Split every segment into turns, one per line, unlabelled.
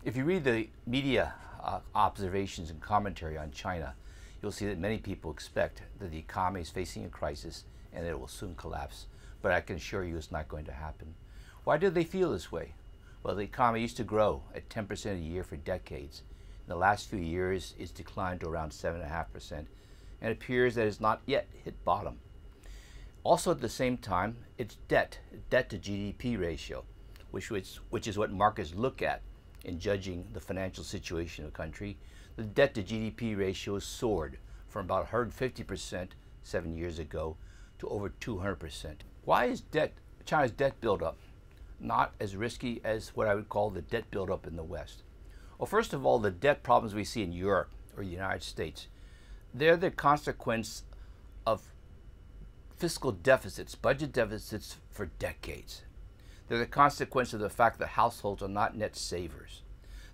If you read the media observations and commentary on China, you'll see that many people expect that the economy is facing a crisis and that it will soon collapse. But I can assure you it's not going to happen. Why do they feel this way? Well, the economy used to grow at 10% a year for decades. In the last few years, it's declined to around 7.5%, and it appears that it's not yet hit bottom. Also at the same time, its debt to GDP ratio, which is what markets look at in judging the financial situation of a country. The debt to GDP ratio soared from about 150% 7 years ago to over 200%. Why is China's debt buildup not as risky as what I would call the debt buildup in the West? Well, first of all, the debt problems we see in Europe or the United States, they're the consequence of fiscal deficits, budget deficits for decades. They're the consequence of the fact that households are not net savers.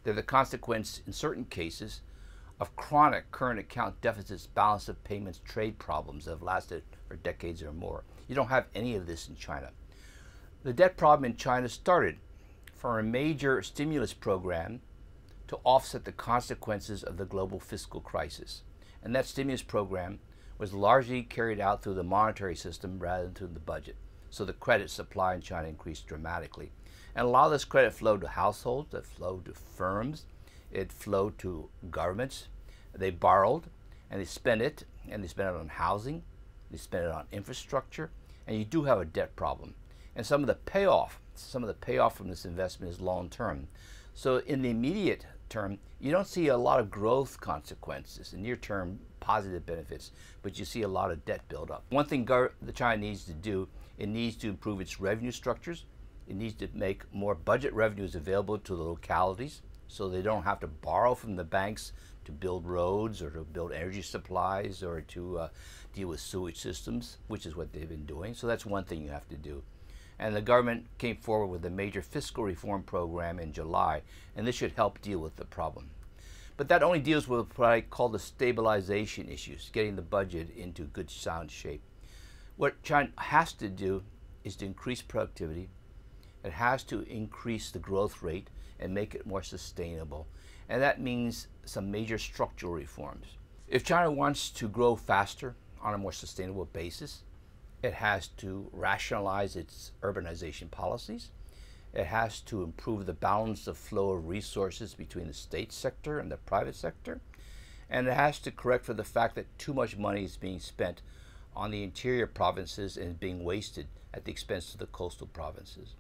They're the consequence, in certain cases, of chronic current account deficits, balance of payments, trade problems that have lasted for decades or more. You don't have any of this in China. The debt problem in China started from a major stimulus program to offset the consequences of the global fiscal crisis. And that stimulus program was largely carried out through the monetary system rather than through the budget. So the credit supply in China increased dramatically. And a lot of this credit flowed to households, it flowed to firms, it flowed to governments. They borrowed and they spent it on housing, they spent it on infrastructure, and you do have a debt problem. And some of the payoff from this investment is long term. So in the immediate term, you don't see a lot of growth consequences, in near term positive benefits, but you see a lot of debt buildup. One thing China needs to do, it needs to improve its revenue structures. It needs to make more budget revenues available to the localities so they don't have to borrow from the banks to build roads or to build energy supplies or to deal with sewage systems, which is what they've been doing. So that's one thing you have to do. And the government came forward with a major fiscal reform program in July, and this should help deal with the problem. But that only deals with what I call the stabilization issues, getting the budget into good sound shape. What China has to do is to increase productivity. It has to increase the growth rate and make it more sustainable. And that means some major structural reforms. If China wants to grow faster on a more sustainable basis, it has to rationalize its urbanization policies. It has to improve the balance of flow of resources between the state sector and the private sector. And it has to correct for the fact that too much money is being spent on the interior provinces and is being wasted at the expense of the coastal provinces.